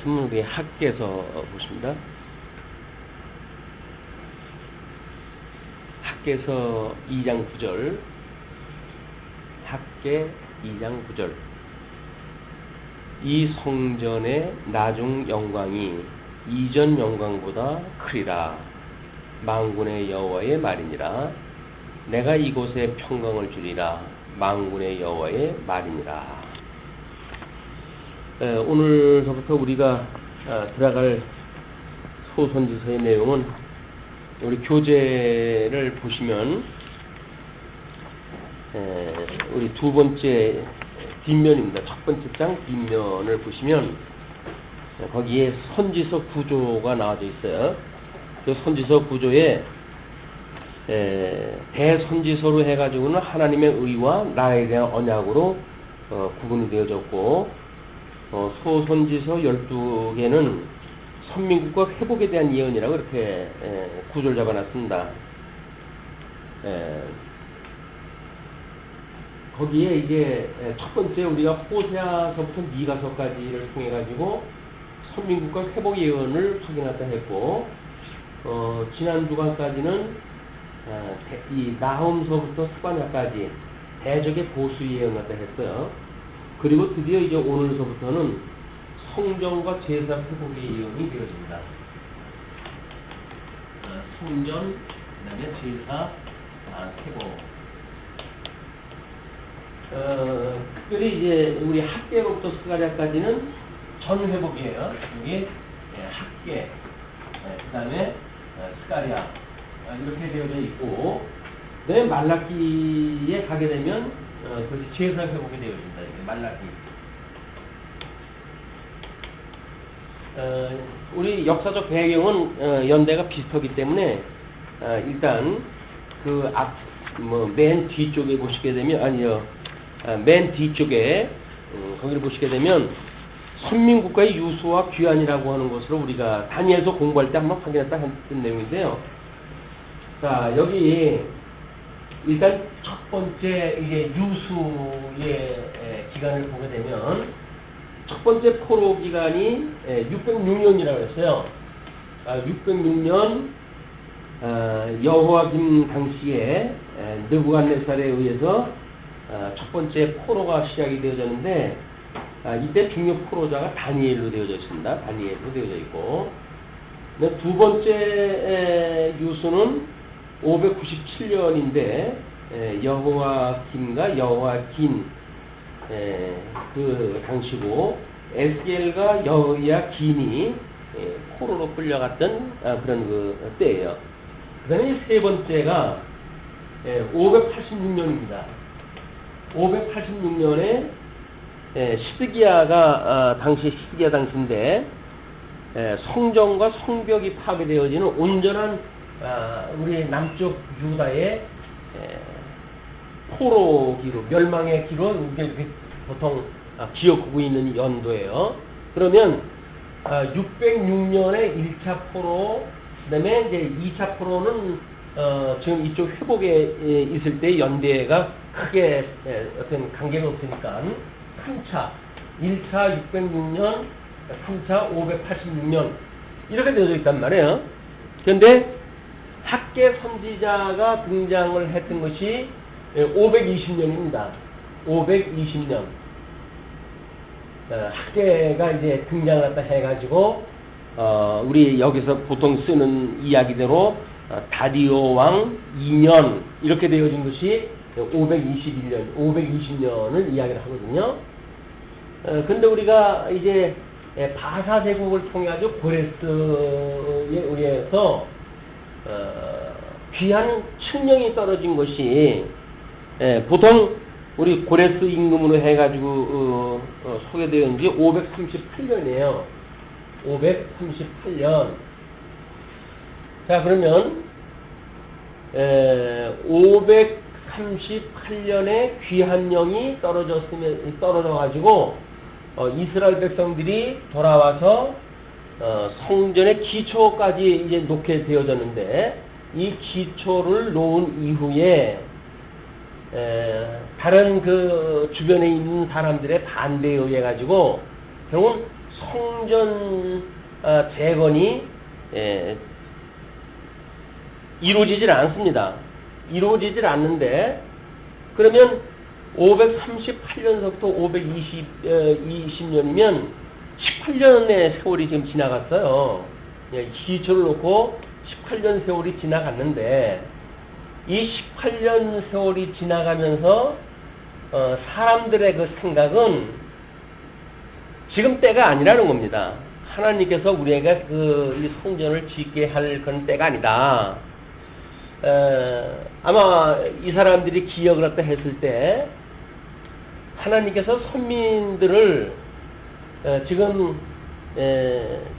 말씀은 우리 학계에서 보십니다. 학계에서 2장 9절, 학계 2장 9절. 이 성전의 나중 영광이 이전 영광보다 크리라. 만군의 여호와의 말이니라. 내가 이곳에 평강을 주리라. 만군의 여호와의 말이니라. 오늘서부터 우리가 들어갈 소선지서의 내용은 우리 교재를 보시면 우리 두 번째 뒷면입니다. 첫 번째 장 뒷면을 보시면 거기에 선지서 구조가 나와져 있어요. 그 선지서 구조에 대선지서로 해가지고는 하나님의 의와 나에 대한 언약으로 구분이 되어졌고, 소선지서 12개는 선민국과 회복에 대한 예언이라고 이렇게 구조를 잡아놨습니다. 거기에 이제 첫 번째 우리가 호세아서부터 미가서까지를 통해 가지고 선민국과 회복 예언을 확인하다 했고, 지난 주간까지는 이 나홈서부터 스바냐까지 대적의 보수 예언을 갖다 했어요. 그리고 드디어 이제 오늘서부터는 성전과 제사 회복의 예언이 되어집니다. 성전, 그 다음에 제사 회복. 특별히 이제 우리 학계로부터 스가랴까지는 전회복이에요. 여기 학계, 그 다음에 스가랴 이렇게 되어져 있고, 그 다음에 말라기에 가게 되면 그것이 제사 회복이 되어집니다. 이게 말라기. 우리 역사적 배경은 연대가 비슷하기 때문에 일단 그 맨 뒤쪽에 보시게 되면 맨 뒤쪽에 거기를 보시게 되면 선민국가의 유수와 귀환이라고 하는 것으로 우리가 다니엘서 공부할 때 한번 확인했다 했던 내용인데요. 자, 여기 일단 첫 번째 이게 유수의 기간을 보게 되면 첫 번째 포로 기간이 606년이라고 했어요. 606년 여호와김 당시에 느부갓네살에 의해서 첫 번째 포로가 시작이 되어졌는데, 이때 중요 포로자가 다니엘로 되어져 있습니다. 다니엘로 되어져 있고, 두 번째 유수는 597년인데 여호와김과 여호와긴 그 당시고, 에스겔과 여호야긴이 포로로 끌려갔던 그런 그 때예요. 그 다음에 세 번째가 586년입니다. 586년에 시드기야가 당시 시드기야 당시인데, 성전과 성벽이 파괴되어지는 온전한 우리 남쪽 유다의 포로기로, 멸망의 기로 보통 기억하고 있는 연도예요. 그러면 606년에 1차 포로, 그 다음에 이제 2차 포로는 지금 이쪽 회복에 있을 때 연대가 크게 어떤 관계가 없으니까 3차, 1차 606년, 3차 586년 이렇게 되어져 있단 말이에요. 그런데 학계 선지자가 등장을 했던 것이 520년입니다. 520년. 학계가 이제 등장을 했다 해가지고, 우리 여기서 보통 쓰는 이야기대로 다리오 왕 2년 이렇게 되어진 것이 520년을 이야기를 하거든요. 근데 우리가 이제 바사 제국을 통해 가지고 고레스에 의해서 귀한 칙령이 떨어진 것이, 보통 우리 고레스 임금으로 해가지고 소개되은 지 538년이에요. 538년. 자, 그러면 538년에 귀한령이 떨어져가지고 이스라엘 백성들이 돌아와서 성전의 기초까지 이제 놓게 되어졌는데, 이 기초를 놓은 이후에 다른 그 주변에 있는 사람들의 반대에 의해 가지고 결국은 성전 재건이 이루어지질 않습니다. 이루어지질 않는데, 그러면 538년서부터 520년이면 18년의 세월이 지금 지나갔어요. 기초를 놓고 18년 세월이 지나갔는데, 이 18년 세월이 지나가면서 사람들의 그 생각은 지금 때가 아니라는 겁니다. 하나님께서 우리에게 이 성전을 짓게 할 그런 때가 아니다. 아마 이 사람들이 기억을 갖다 했을 때 하나님께서 선민들을 지금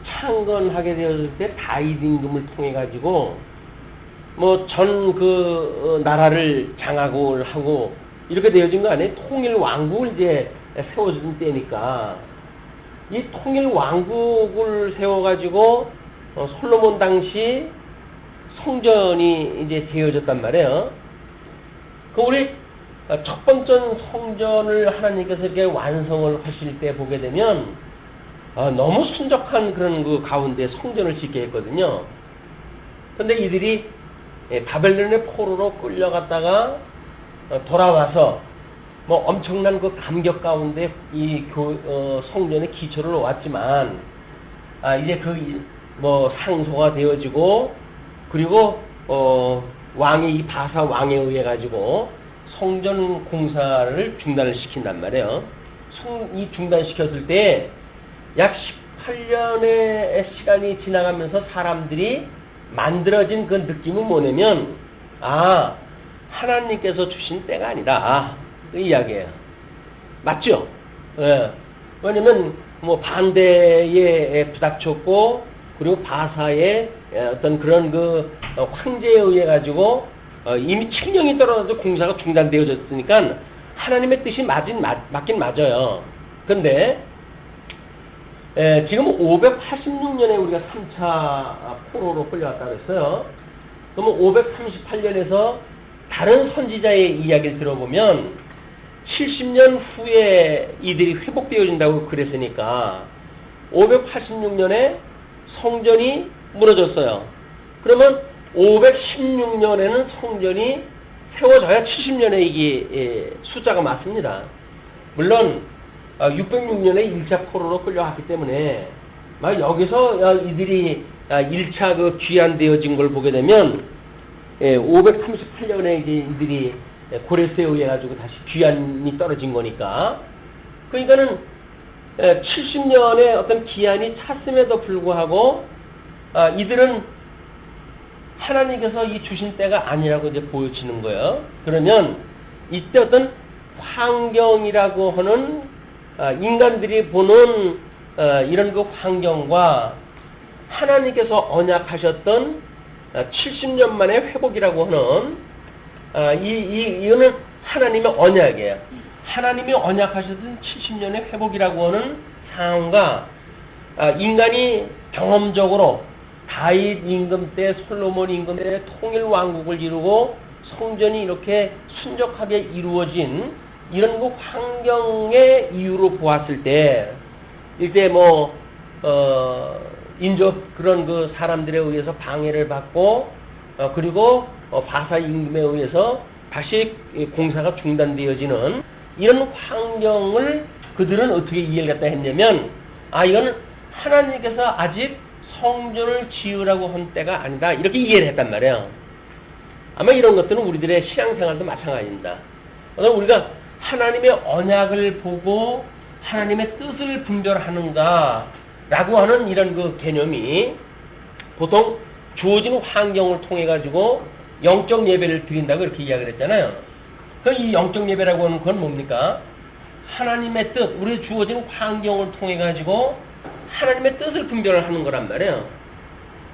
창건하게 되었을 때 다윗 임금을 통해 가지고 뭐 전 나라를 장악을 하고 이렇게 되어진 거 아니에요? 통일 왕국을 이제 세워준 때니까 이 통일 왕국을 세워가지고 솔로몬 당시 성전이 이제 되어졌단 말이에요. 우리 첫 번째 성전을 하나님께서 이렇게 완성을 하실 때 보게 되면 너무 순적한 그런 그 가운데 성전을 짓게 했거든요. 근데 이들이 바벨론의 포로로 끌려갔다가 돌아와서 뭐 엄청난 그 감격 가운데 이 성전의 기초를 놓았지만 이제 뭐 상소가 되어지고 그리고 왕이 이 바사 왕에 의해 가지고 성전 공사를 중단을 시킨단 말이에요. 이 중단시켰을 때 약 18년의 시간이 지나가면서 사람들이 만들어진 그 느낌은 뭐냐면 하나님께서 주신 때가 아니다 그 이야기예요. 맞죠? 예. 왜냐면 뭐 반대에 부닥쳤고 그리고 바사의 어떤 그런 그 황제에 의해 가지고 이미 칙령이 떨어져서 공사가 중단되어졌으니까 하나님의 뜻이 맞긴 맞아요. 근데 지금 586년에 우리가 3차 포로로 끌려갔다고 했어요. 그러면 538년에서 다른 선지자의 이야기를 들어보면 70년 후에 이들이 회복되어진다고 그랬으니까 586년에 성전이 무너졌어요. 그러면 516년에는 성전이 세워져야 70년에 이게 숫자가 맞습니다. 물론 606년에 1차 포로로 끌려갔기 때문에 여기서 이들이 1차 그 귀환되어진 걸 보게 되면 538년에 이제 이들이 고레스에 의해 가지고 다시 귀환이 떨어진 거니까 그러니까는 70년의 어떤 기한이 찼음에도 불구하고 이들은 하나님께서 이 주신 때가 아니라고 이제 보여지는 거예요. 그러면 이때 어떤 환경이라고 하는 인간들이 보는 이런 그 환경과 하나님께서 언약하셨던 70년 만의 회복이라고 하는 이거는 하나님의 언약이에요. 하나님이 언약하셨던 70년의 회복이라고 하는 상황과 인간이 경험적으로 다윗 임금 때 솔로몬 임금 때 통일 왕국을 이루고 성전이 이렇게 순적하게 이루어진 이런 그 환경의 이유로 보았을 때 이때 뭐 인접 그런 그 사람들에 의해서 방해를 받고 그리고 바사 임금에 의해서 다시 공사가 중단되어지는 이런 환경을 그들은 어떻게 이해를 갖다 했냐면 이거는 하나님께서 아직 성전을 지으라고 한 때가 아니다 이렇게 이해를 했단 말이에요. 아마 이런 것들은 우리들의 신앙생활도 마찬가지입니다. 그래서 우리가 하나님의 언약을 보고 하나님의 뜻을 분별하는가 라고 하는 이런 그 개념이 보통 주어진 환경을 통해 가지고 영적 예배를 드린다고 이렇게 이야기를 했잖아요. 그럼 이 영적 예배라고 하는 건 뭡니까? 하나님의 뜻, 우리 주어진 환경을 통해 가지고 하나님의 뜻을 분별을 하는 거란 말이에요.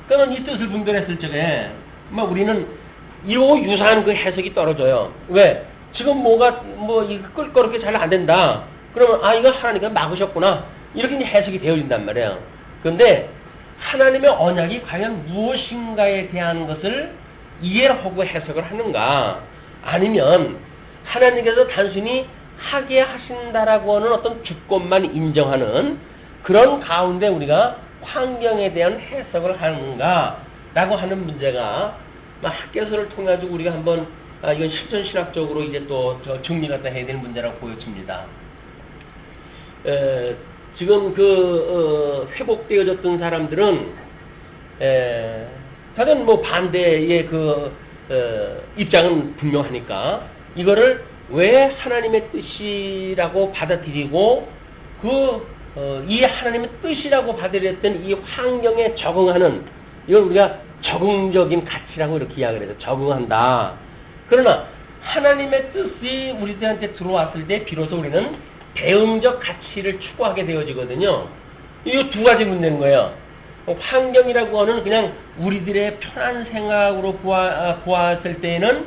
그러면 이 뜻을 분별했을 적에 우리는 이러고 유사한 그 해석이 떨어져요. 왜? 지금 이거 끓거럽게 잘 안 된다. 그러면 이거 하나님께서 막으셨구나. 이렇게 해석이 되어진단 말이에요. 그런데 하나님의 언약이 과연 무엇인가에 대한 것을 이해를 하고 해석을 하는가? 아니면 하나님께서 단순히 하게 하신다라고 하는 어떤 주권만 인정하는 그런 가운데 우리가 환경에 대한 해석을 하는가라고 하는 문제가 학계서를 통해 가지고 우리가 한번 이건 실천신학적으로 이제 또 정리를 갖다 해야 되는 문제라고 보여집니다. 지금 회복되어졌던 사람들은 다른 뭐 반대의 입장은 분명하니까 이거를 왜 하나님의 뜻이라고 받아들이고 이 하나님의 뜻이라고 받아들였던 이 환경에 적응하는 이걸 우리가 적응적인 가치라고 이렇게 이야기를 해서 적응한다. 그러나 하나님의 뜻이 우리들한테 들어왔을 때 비로소 우리는 대응적 가치를 추구하게 되어지거든요. 이 두 가지 문제인 거예요. 환경이라고 하는 그냥 우리들의 편한 생각으로 보았을 때에는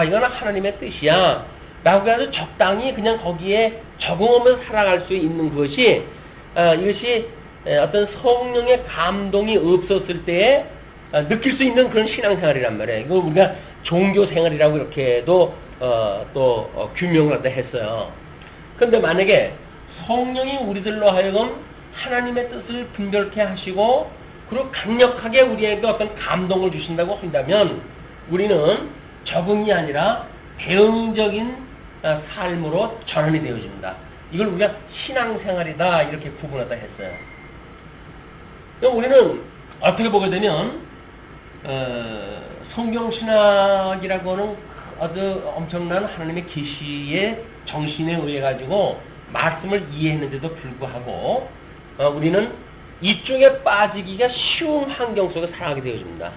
이건 하나님의 뜻이야 라고 해서 적당히 그냥 거기에 적응하면서 살아갈 수 있는 것이 이것이 어떤 성령의 감동이 없었을 때에 느낄 수 있는 그런 신앙생활이란 말이에요. 이걸 우리가 종교생활이라고 이렇게도 또 규명을 갖다 했어요. 그런데 만약에 성령이 우리들로 하여금 하나님의 뜻을 분별케 하시고 그리고 강력하게 우리에게 어떤 감동을 주신다고 한다면 우리는 적응이 아니라 대응적인 삶으로 전환이 되어집니다. 이걸 우리가 신앙생활이다 이렇게 구분하다 했어요. 그럼 우리는 어떻게 보게 되면 성경신학이라고 하는 아주 엄청난 하나님의 계시의 정신에 의해 가지고 말씀을 이해했는데도 불구하고 우리는 이쪽에 빠지기가 쉬운 환경 속에 살아가게 되어집니다.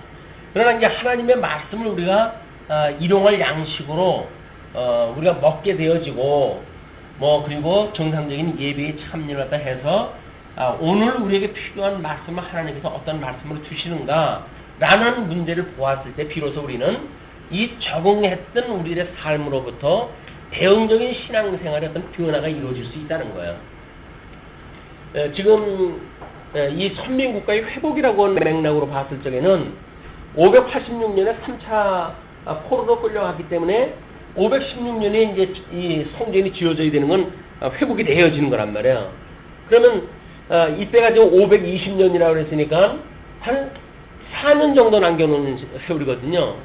그러나 이제 하나님의 말씀을 우리가 일용할 양식으로 우리가 먹게 되어지고 그리고 정상적인 예배에 참여를 하다 해서 오늘 우리에게 필요한 말씀을 하나님께서 어떤 말씀으로 주시는가 라는 문제를 보았을 때 비로소 우리는 이 적응했던 우리의 삶으로부터 대응적인 신앙생활의 어떤 변화가 이루어질 수 있다는 거예요. 지금 이 선민국가의 회복이라고 하는 맥락으로 봤을 적에는 586년에 3차 포로로 끌려갔기 때문에 516년에 이제 이 성전이 지어져야 되는 건 회복이 되어지는 거란 말이에요. 그러면 이때가 지금 520년이라고 그랬으니까 한 4년 정도 남겨놓은 세월이거든요.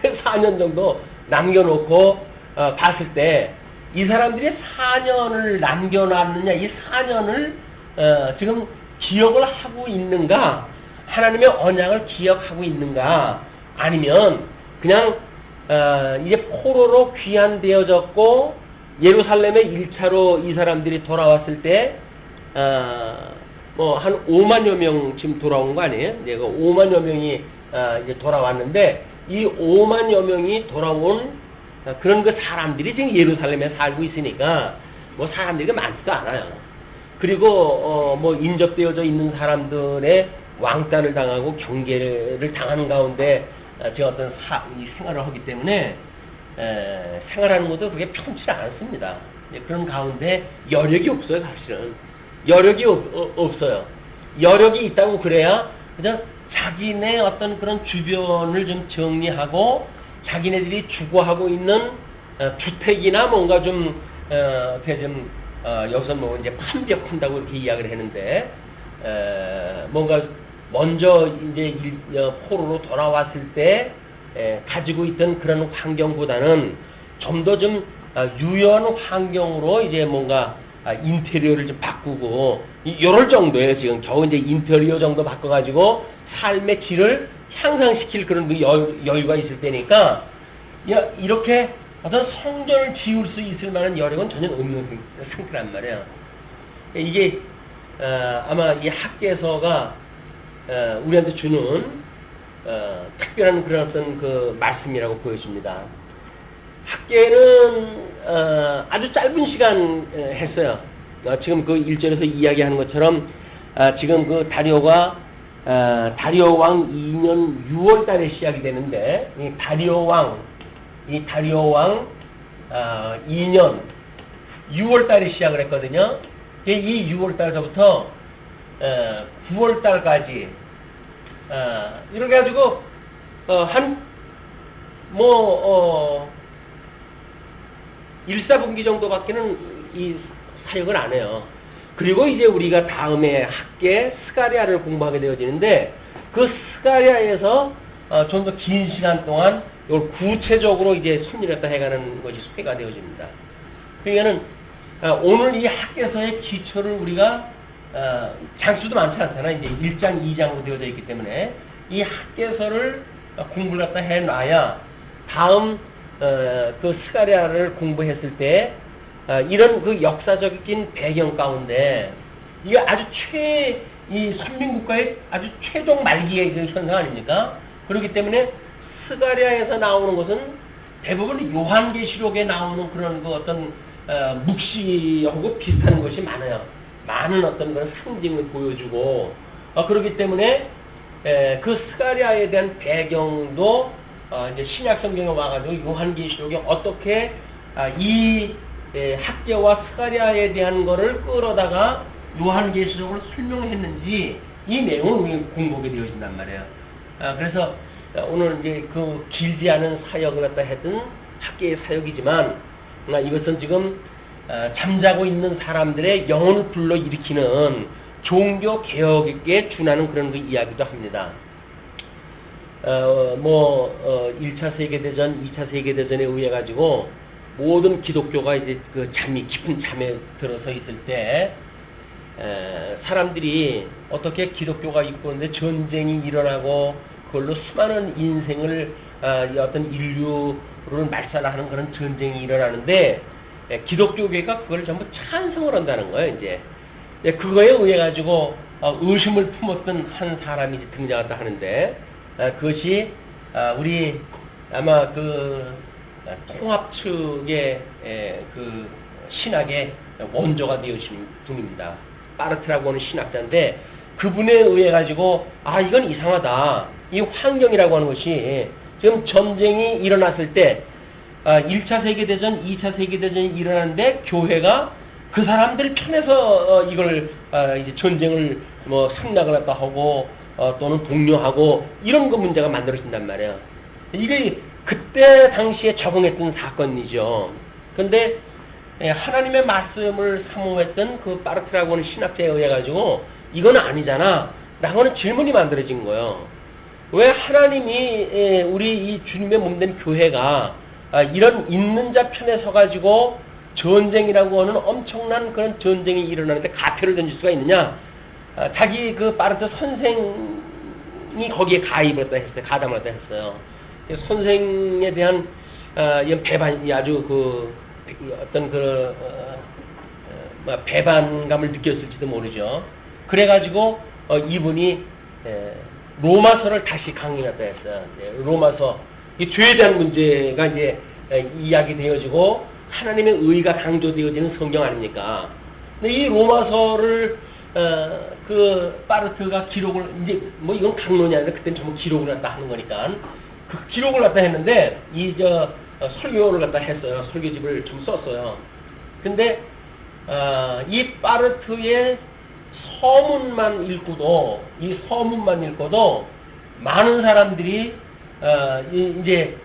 4년 정도 남겨놓고 봤을 때 이 사람들이 4년을 남겨놨느냐, 이 4년을 지금 기억을 하고 있는가, 하나님의 언약을 기억하고 있는가, 아니면 그냥 이제 포로로 귀환되어졌고 예루살렘에 1차로 이 사람들이 돌아왔을 때 한 5만여 명 지금 돌아온 거 아니에요? 네, 5만여 명이 이제 돌아왔는데 이 5만여 명이 돌아온 그런 그 사람들이 지금 예루살렘에 살고 있으니까 사람들이 많지도 않아요. 그리고 인접되어져 있는 사람들의 왕따를 당하고 경계를 당하는 가운데 지금 어떤 생활을 하기 때문에 생활하는 것도 그게 편치 않습니다. 그런 가운데 여력이 없어요. 사실은 여력이 없어요. 여력이 있다고 그래야 그냥 자기네 어떤 그런 주변을 좀 정리하고 자기네들이 주거하고 있는 주택이나 뭔가 좀 여기서 이제 판벽한다고 이렇게 이야기를 했는데 뭔가 먼저 이제 포로로 돌아왔을 때 가지고 있던 그런 환경보다는 좀 더 좀 유연 환경으로 이제 뭔가 인테리어를 좀 바꾸고 이럴 정도예요. 지금 겨우 이제 인테리어 정도 바꿔가지고 삶의 질을 향상시킬 그런 그 여유가 있을 때니까 이렇게 어떤 성전을 지을 수 있을 만한 여력은 전혀 없는 상태란 말이에요. 이게 아마 이 학계서가 우리한테 주는 특별한 그런 어떤 그 말씀이라고 보여집니다. 학계는 아주 짧은 시간 했어요. 지금 그 1절에서 이야기하는 것처럼 지금 그 다리오가 다리오 왕 2년 6월 달에 시작이 되는데 이 다리오 왕 2년 6월 달에 시작을 했거든요. 이 6월 달서부터 9월 달까지 이렇게 가지고 한 1, 4분기 정도밖에는 이 사역을 안 해요. 그리고 이제 우리가 다음에 학계 스가랴를 공부하게 되어지는데 그 스가랴에서 좀 더 긴 시간 동안 이걸 구체적으로 이제 손질했다 해가는 것이 소개가 되어집니다. 그러니까는 오늘 이 학계서의 기초를 우리가 장수도 많지 않잖아. 이제 1장, 2장으로 되어져 있기 때문에 이 학계서를 공부를 갖다 해놔야 다음 그 스가랴를 공부했을 때 이런 그 역사적인 배경 가운데 이게 아주 이 선민국가의 아주 최종 말기의 그 현상 아닙니까? 그렇기 때문에 스가랴에서 나오는 것은 대부분 요한계시록에 나오는 그런 그 어떤 묵시하고 비슷한 것이 많아요. 많은 어떤 그런 상징을 보여주고 그렇기 때문에 그 스가랴에 대한 배경도 이제 신약 성경에 와가지고 요한계시록에 어떻게 이 학계와 스가랴에 대한 거를 끌어다가 요한계시록을 설명했는지 이 내용을 우리 공부하게 되어진단 말이에요. 그래서 오늘 이제 그 길지 않은 사역을 갖다 했던 학계의 사역이지만 이것은 지금 잠자고 있는 사람들의 영혼을 불러일으키는 종교 개혁에 준하는 그런 그 이야기도 합니다. 1차 세계대전, 2차 세계대전에 의해 가지고 모든 기독교가 이제 그 깊은 잠에 들어서 있을 때 사람들이 어떻게 기독교가 있고 있는데 전쟁이 일어나고 그걸로 수많은 인생을 어떤 인류를 말살하는 그런 전쟁이 일어나는데 기독교계가 그걸 전부 찬성을 한다는 거예요. 이제 그거에 의해 가지고 의심을 품었던 한 사람이 등장했다 하는데 그것이 우리 아마 그 통합 측의 그 신학의 원조가 되어진 분입니다. 파르트라고 하는 신학자인데 그분에 의해 가지고 이건 이상하다. 이 환경이라고 하는 것이 지금 전쟁이 일어났을 때 1차 세계대전, 2차 세계대전이 일어났는데 교회가 그 사람들 편에서 이걸 이제 전쟁을 상락을 했다 하고 또는 독려하고 이런 거 문제가 만들어진단 말이에요. 이게 그때 당시에 적응했던 사건이죠. 근데 하나님의 말씀을 사모했던 그 파르트라고 하는 신학자에 의해 가지고 이건 아니잖아 라고 하는 질문이 만들어진 거예요. 왜 하나님이 우리 이 주님의 몸된 교회가 이런 있는 자 편에 서가지고 전쟁이라고 하는 엄청난 그런 전쟁이 일어나는데 가표를 던질 수가 있느냐? 자기 그 파르트 선생이 거기에 가담을 했다 했어요. 선생에 대한 배반이 아주 어떤 배반감을 느꼈을지도 모르죠. 그래가지고 이분이 로마서를 다시 강의했다 했어요. 로마서 이 죄에 대한 문제가 이제 이야기되어지고 하나님의 의가 강조되어지는 성경 아닙니까? 근데 이 로마서를 그 파르트가 기록을 이제 이건 강론이 아니라 그때는 전부 기록을 갖다 하는 거니까 그 기록을 갖다 했는데 설교를 갖다 했어요. 설교집을 좀 썼어요. 근데 이 파르트의 서문만 읽고도 많은 사람들이 이제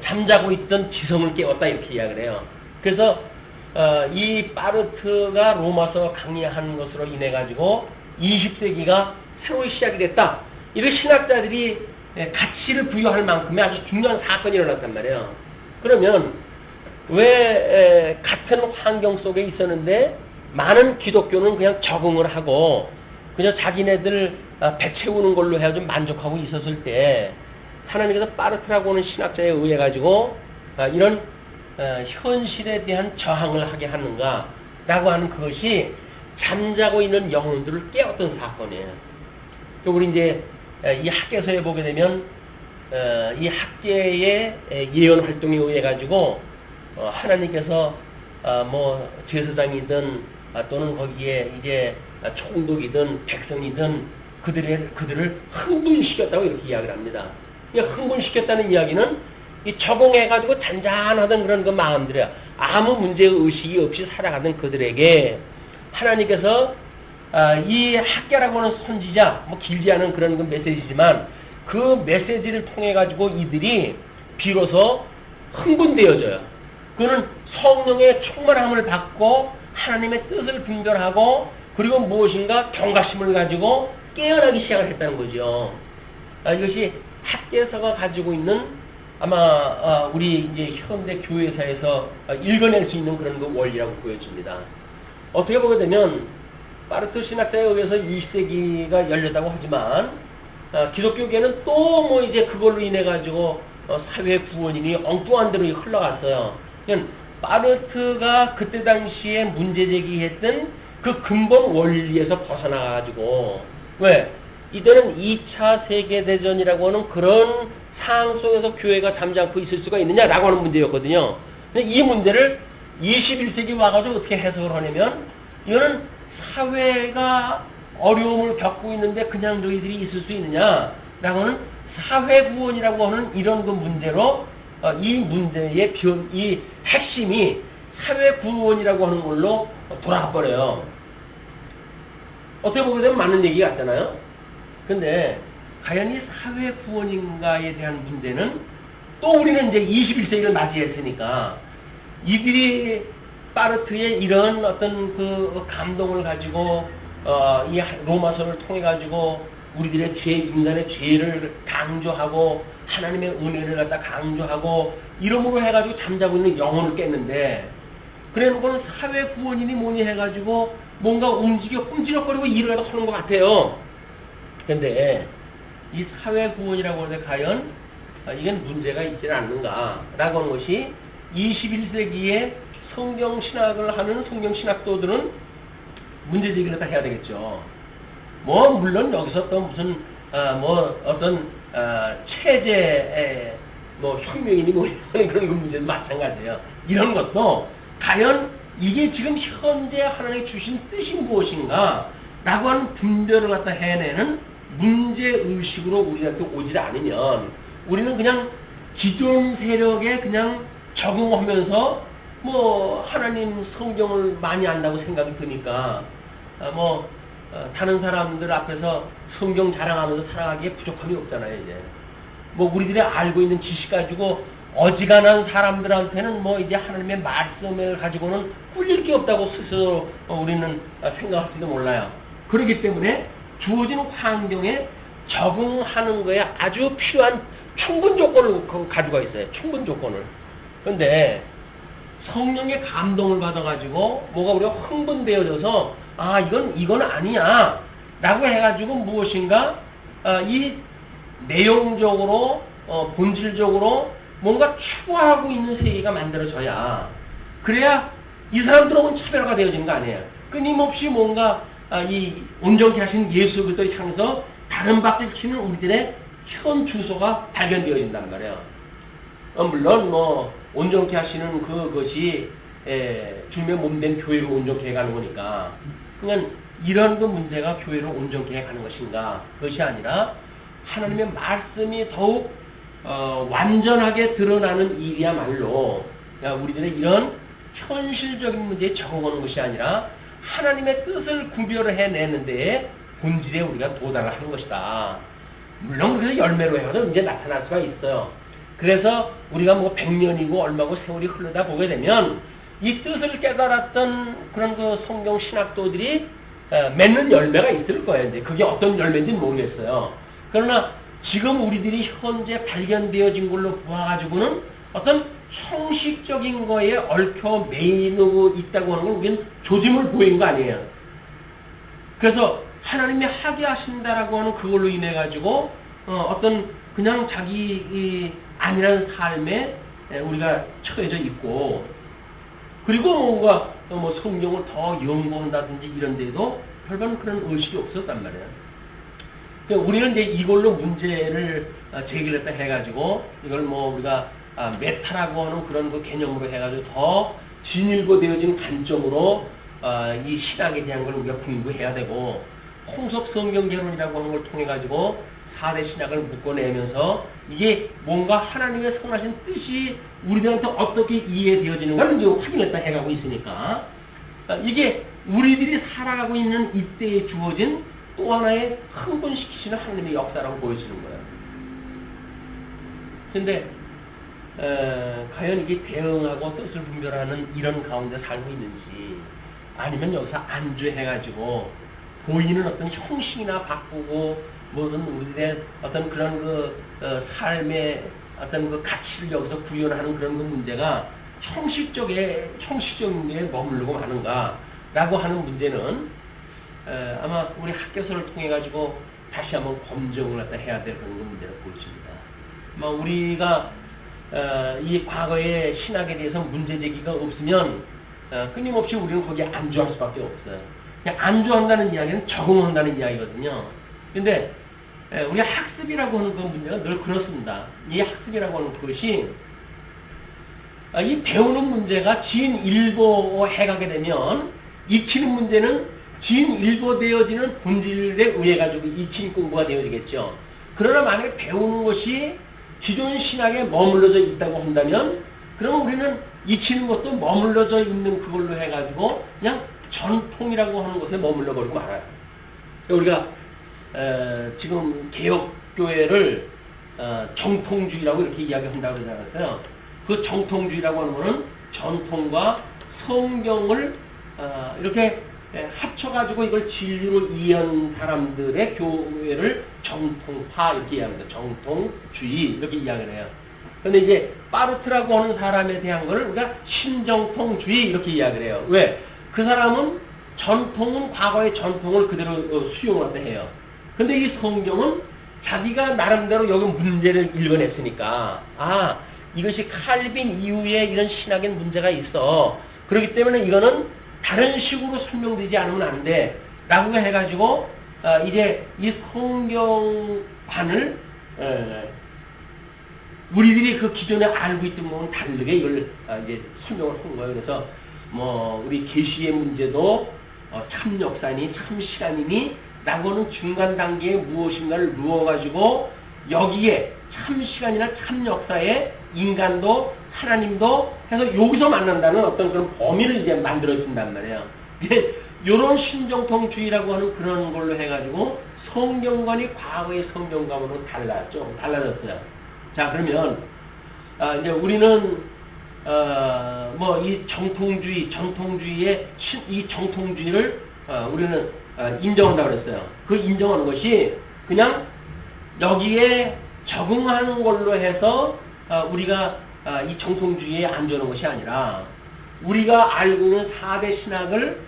잠자고 있던 지성을 깨웠다 이렇게 이야기를 해요. 그래서 이 파르트가 로마서 강의한 것으로 인해 가지고 20세기가 새로 시작이 됐다. 이런 신학자들이 가치를 부여할 만큼의 아주 중요한 사건이 일어났단 말이에요. 그러면 왜 같은 환경 속에 있었는데 많은 기독교는 그냥 적응을 하고 그냥 자기네들 배 채우는 걸로 해가지고 만족하고 있었을 때 하나님께서 파르트라고 하는 신학자에 의해 가지고 이런 현실에 대한 저항을 하게 하는가 라고 하는 그것이 잠자고 있는 영혼들을 깨웠던 사건이에요. 우리 이제 이 학계서에 보게 되면 이 학계의 예언 활동에 의해 가지고 하나님께서 제사장이든 또는 거기에 이제 총독이든 백성이든 그들을 흥분시켰다고 이렇게 이야기를 합니다. 흥분시켰다는 이야기는 이 적응해가지고 잔잔하던 그런 그 마음들이야. 아무 문제의식이 없이 살아가던 그들에게 하나님께서 이 학계라고 하는 선지자, 길지 않은 그런 그 메시지지만 그 메시지를 통해가지고 이들이 비로소 흥분되어져요. 그는 성령의 충만함을 받고 하나님의 뜻을 분별하고 그리고 무엇인가 경각심을 가지고 깨어나기 시작을 했다는 거죠. 이것이 학계서가 가지고 있는 아마 우리 이제 현대 교회사에서 읽어낼 수 있는 그런 그 원리라고 보여집니다. 어떻게 보게 되면 파르트 신학자에 의해서 20세기가 열렸다고 하지만 기독교계는 또 뭐 이제 그걸로 인해 가지고 사회 구원이니 엉뚱한 데로 흘러갔어요. 그러니까 파르트가 그때 당시에 문제 제기했던 그 근본 원리에서 벗어나가지고 왜? 이때는 2차 세계대전이라고 하는 그런 상황 속에서 교회가 잠잠고 있을 수가 있느냐라고 하는 문제였거든요. 근데 이 문제를 21세기 와가지고 어떻게 해석을 하냐면 이거는 사회가 어려움을 겪고 있는데 그냥 너희들이 있을 수 있느냐라고 하는 사회구원이라고 하는 이런 그 문제로 이 문제의 이 핵심이 사회구원이라고 하는 걸로 돌아가 버려요. 어떻게 보게 되면 맞는 얘기 같잖아요. 근데 과연 이 사회구원인가에 대한 문제는 또 우리는 이제 21세기를 맞이했으니까 이들이 파르트의 이런 어떤 그 감동을 가지고 이 로마서를 통해 가지고 우리들의 인간의 죄를 강조하고 하나님의 은혜를 갖다 강조하고 이러므로 해가지고 잠자고 있는 영혼을 깼는데 그래놓고는 사회구원이니 뭐니 해가지고 뭔가 움직여거리고 일을 하는 것 같아요. 근데 이 사회구원이라고 하는데 과연 이건 문제가 있지는 않는가라고 하는 것이 21세기에 성경신학을 하는 성경신학도들은 문제제기를 다 해야 되겠죠. 뭐 물론 여기서 또 무슨 뭐 어떤 체제의 뭐 혁명이니 뭐 그런 문제도 마찬가지예요. 이런 것도 과연 이게 지금 현재 하나님이 주신 뜻이 무엇인가 라고 하는 분별을 갖다 해내는 문제의식으로 우리한테 오질 않으면 우리는 그냥 기존 세력에 그냥 적응하면서 뭐 하나님 성경을 많이 안다고 생각이 드니까 다른 사람들 앞에서 성경 자랑하면서 살아가기에 부족함이 없잖아요. 이제 뭐 우리들이 알고 있는 지식 가지고 어지간한 사람들한테는 뭐 이제 하나님의 말씀을 가지고는 꿀릴 게 없다고 스스로 우리는 생각할지도 몰라요. 그렇기 때문에 주어진 환경에 적응하는 거에 아주 필요한 충분 조건을 가지고 있어요. 충분 조건을. 그런데 성령의 감동을 받아가지고 뭐가 우리가 흥분되어져서 이건 아니야 라고 해가지고 무엇인가 이 내용적으로 본질적으로 뭔가 추구하고 있는 세계가 만들어져야 그래야 이 사람들하고는 차별화가 되어지는 거 아니에요. 끊임없이 뭔가 이 온전케 하신 예수 그리스도를 향해서 다른 밖을 치는 우리들의 현 주소가 발견되어진단 말이에요. 물론 뭐 온전케 하시는 그것이 주님의 몸된 교회를 온전케 해가는 거니까 그러니까 이런 그 문제가 교회를 온전케 해가는 것인가 그것이 아니라 하나님의 말씀이 더욱 완전하게 드러나는 일이야말로 우리들의 이런 현실적인 문제에 적응하는 것이 아니라 하나님의 뜻을 구별을 해내는 데에 본질에 우리가 도달을 하는 것이다. 물론 그래서 열매로 해서 이제 나타날 수가 있어요. 그래서 우리가 뭐 100년이고 얼마고 세월이 흐르다 보게 되면 이 뜻을 깨달았던 그런 그 성경 신학도들이 맺는 열매가 있을 거예요. 이제 그게 어떤 열매인지 모르겠어요. 그러나 지금 우리들이 현재 발견되어진 걸로 보아가지고는 어떤 형식적인 거에 얽혀 매이고 있다고 하는 건 우리는 조짐을 보인 거 아니에요. 그래서 하나님이 하게 하신다라고 하는 그걸로 인해 가지고 어떤 그냥 자기 아니라는 삶에 우리가 처해져 있고 그리고 뭔가 뭐 성경을 더 연구한다든지 이런 데도 별반 그런 의식이 없었단 말이에요. 그러니까 우리는 이제 이걸로 문제를 제기를 했다 해가지고 이걸 뭐 우리가 메타라고 하는 그런 그 개념으로 해가지고 더 진일보되어진 관점으로 이 신학에 대한 걸 우리가 공부해야 되고 홍석 성경개론이라고 하는 걸 통해 가지고 4대 신학을 묶어내면서 이게 뭔가 하나님의 선하신 뜻이 우리들한테 어떻게 이해되어지는가를 이제 확인했다 해가고 있으니까 이게 우리들이 살아가고 있는 이때에 주어진 또 하나의 흥분시키시는 하나님의 역사라고 보여지는 거예요. 근데 과연 이게 대응하고 뜻을 분별하는 이런 가운데 살고 있는지 아니면 여기서 안주해가지고 보이는 어떤 형식이나 바꾸고 뭐든 우리의 어떤 그런 삶의 어떤 그 가치를 여기서 구현하는 그런 그 문제가 형식적인 게 머무르고 마는가라고 하는 문제는 아마 우리 학교서를 통해 가지고 다시 한번 검증을 갖다 해야 될 그런 문제를 보입니다. 우리가 이 과거의 신학에 대해서 문제 제기가 없으면 끊임없이 우리는 거기에 안주할 수밖에 없어요. 그냥 안주한다는 이야기는 적응한다는 이야기거든요. 근데 우리 학습이라고 하는 그 문제가 늘 그렇습니다. 이 학습이라고 하는 것이 이 배우는 문제가 진일보 해가게 되면 익히는 문제는 진일보 되어지는 본질에 의해 가지고 익힌 공부가 되어지겠죠. 그러나 만약에 배우는 것이 기존 신학에 머물러져 있다고 한다면 그러면 우리는 익히는 것도 머물러져 있는 그걸로 해가지고 그냥 전통이라고 하는 것에 머물러 버리고 말아요. 우리가 지금 개혁교회를 정통주의라고 이렇게 이야기한다고 그러잖아요. 그 정통주의라고 하는 것은 전통과 성경을 이렇게 합쳐가지고 이걸 진리로 이해한 사람들의 교회를 정통파 이렇게 이야기합니다. 정통주의 이렇게 이야기를 해요. 근데 이제 파르트라고 하는 사람에 대한 거를 우리가 신정통주의 이렇게 이야기를 해요. 왜? 그 사람은 전통은 과거의 전통을 그대로 수용을 해요. 근데 이 성경은 자기가 나름대로 여기 문제를 읽어냈으니까 이것이 칼빈 이후에 이런 신학에 문제가 있어. 그렇기 때문에 이거는 다른 식으로 설명되지 않으면 안 돼. 라고 해가지고 이제 이 성경관을 우리들이 그 기존에 알고 있던 거는 다르게 이걸 이제 설명을 한 거예요. 그래서 우리 계시의 문제도 참 역사니 참 시간이니 라고는 중간 단계에 무엇인가를 누워가지고 여기에 참 시간이나 참 역사에 인간도 하나님도 해서 여기서 만난다는 어떤 그런 범위를 이제 만들어준단 말이에요. 이런 신정통주의라고 하는 그런 걸로 해가지고 성경관이 과거의 성경관으로 달라졌어요. 자, 그러면 이제 우리는 이 정통주의의 이 정통주의를 우리는 인정한다고 그랬어요. 그 인정하는 것이 그냥 여기에 적응하는 걸로 해서 우리가 이 정통주의에 안주하는 것이 아니라 우리가 알고 있는 4대 신학을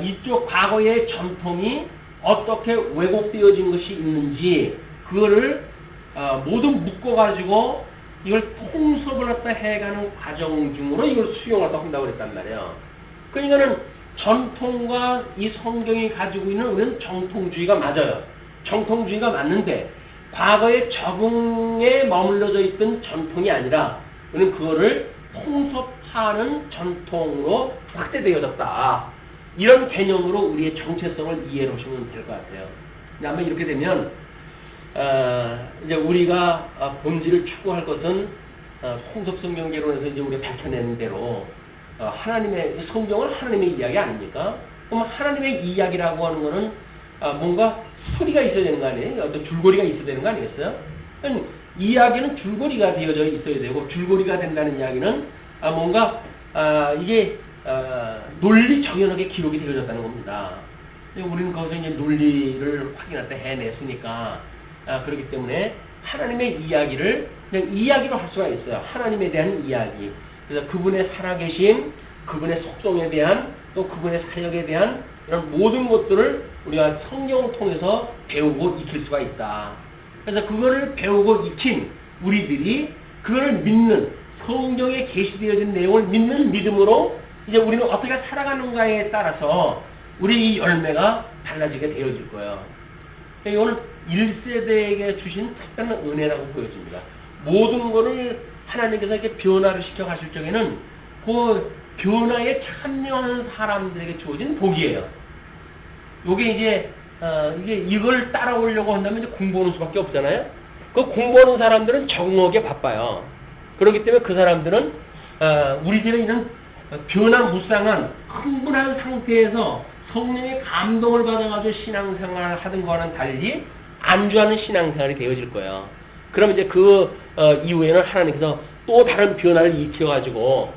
이쪽 과거의 전통이 어떻게 왜곡되어진 것이 있는지 그거를 모두 묶어가지고 이걸 통섭을 갖다 해가는 과정 중으로 이걸 수용하다 한다고 그랬단 말이에요. 그러니까는 전통과 이 성경이 가지고 있는 우리는 정통주의가 맞아요. 정통주의가 맞는데 과거의 적응에 머물러져 있던 전통이 아니라 우리는 그거를 통섭하는 전통으로 확대되어졌다. 이런 개념으로 우리의 정체성을 이해해 보시면 될 것 같아요. 아마 이렇게 되면 이제 우리가 본질을 추구할 것은 홍섭성경제론에서 이제 우리가 밝혀낸 대로 하나님의 성경은 하나님의 이야기 아닙니까? 그럼 하나님의 이야기라고 하는 거는 뭔가 소리가 있어야 되는 거 아니에요? 어떤 줄거리가 있어야 되는 거 아니겠어요? 이야기는 줄거리가 되어져 있어야 되고 줄거리가 된다는 이야기는 뭔가 이게 논리 정연하게 기록이 되어졌다는 겁니다. 우리는 거기서 이제 논리를 확인할 때 해냈으니까 그렇기 때문에 하나님의 이야기를 그냥 이야기로 할 수가 있어요. 하나님에 대한 이야기. 그래서 그분의 살아계심, 그분의 속성에 대한 또 그분의 사역에 대한 이런 모든 것들을 우리가 성경을 통해서 배우고 익힐 수가 있다. 그래서 그거를 배우고 익힌 우리들이 그거를 믿는 성경에 게시되어진 내용을 믿는 믿음으로 이제 우리는 어떻게 살아가는가에 따라서 우리 이 열매가 달라지게 되어질 거예요. 이거는 1세대에게 주신 특별한 은혜라고 보여집니다. 모든 것을 하나님께서 이렇게 변화를 시켜 가실 적에는 그 변화에 참여하는 사람들에게 주어진 복이에요. 요게 이제 이걸 따라오려고 한다면 이제 공부하는 수밖에 없잖아요. 그 공부하는 사람들은 적응하기에 바빠요. 그렇기 때문에 그 사람들은 우리들의 이런 변화무쌍한 흥분한 상태에서 성령의 감동을 받아가지고 신앙생활을 하던 거와는 달리 안주하는 신앙생활이 되어질 거예요. 그럼 이제 그 이후에는 하나님께서 또 다른 변화를 일으켜가지고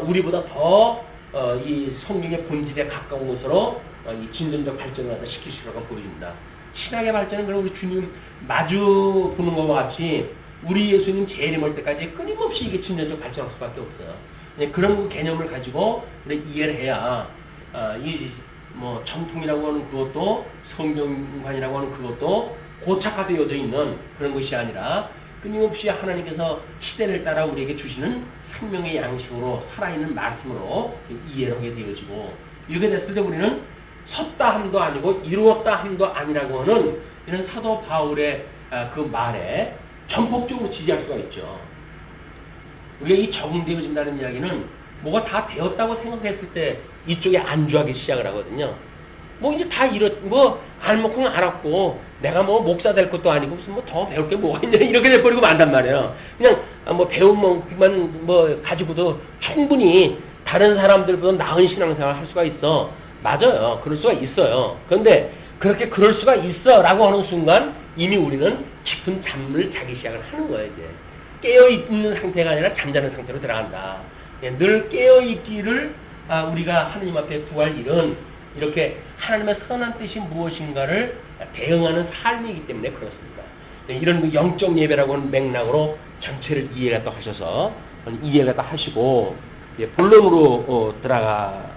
우리보다 더 이 성경의 본질에 가까운 것으로 이 진전적 발전을 시킬 수가 보입니다. 신학의 발전은 그럼 우리 주님 마주 보는 것과 같이 우리 예수님 재림할 때까지 끊임없이 이게 진전적 발전할 수밖에 없어요. 그런 그 개념을 가지고 우리 이해를 해야 이 뭐 정통이라고 하는 그것도 성경관이라고 하는 그것도 고착화되어져 있는 그런 것이 아니라 끊임없이 하나님께서 시대를 따라 우리에게 주시는 생명의 양식으로 살아있는 말씀으로 이해를 하게 되어지고, 이렇게 됐을 때 우리는 섰다 함도 아니고 이루었다 함도 아니라고 하는 이런 사도 바울의 그 말에 전폭적으로 지지할 수가 있죠. 우리가 이 적응되어진다는 이야기는 뭐가 다 되었다고 생각했을 때 이쪽에 안주하기 시작을 하거든요. 뭐 이제 다 알만큼 알았고 내가 뭐 목사 될 것도 아니고 무슨 뭐 더 배울 게 뭐가 있냐 이렇게 돼버리고 만단 말이에요. 그냥 뭐 배운 것만 뭐 가지고도 충분히 다른 사람들보다 나은 신앙생활을 할 수가 있어. 맞아요. 그럴 수가 있어요. 그런데 그렇게 그럴 수가 있어 라고 하는 순간 이미 우리는 깊은 잠을 자기 시작을 하는 거예요. 이제 깨어있는 상태가 아니라 잠자는 상태로 들어간다. 늘 깨어있기를 우리가 하느님 앞에 구할 일은 이렇게 하나님의 선한 뜻이 무엇인가를 대응하는 삶이기 때문에 그렇습니다. 이런 영적 예배라고 하는 맥락으로 전체를 이해가 또 하셔서 이해가 또 하시고 본론으로 들어가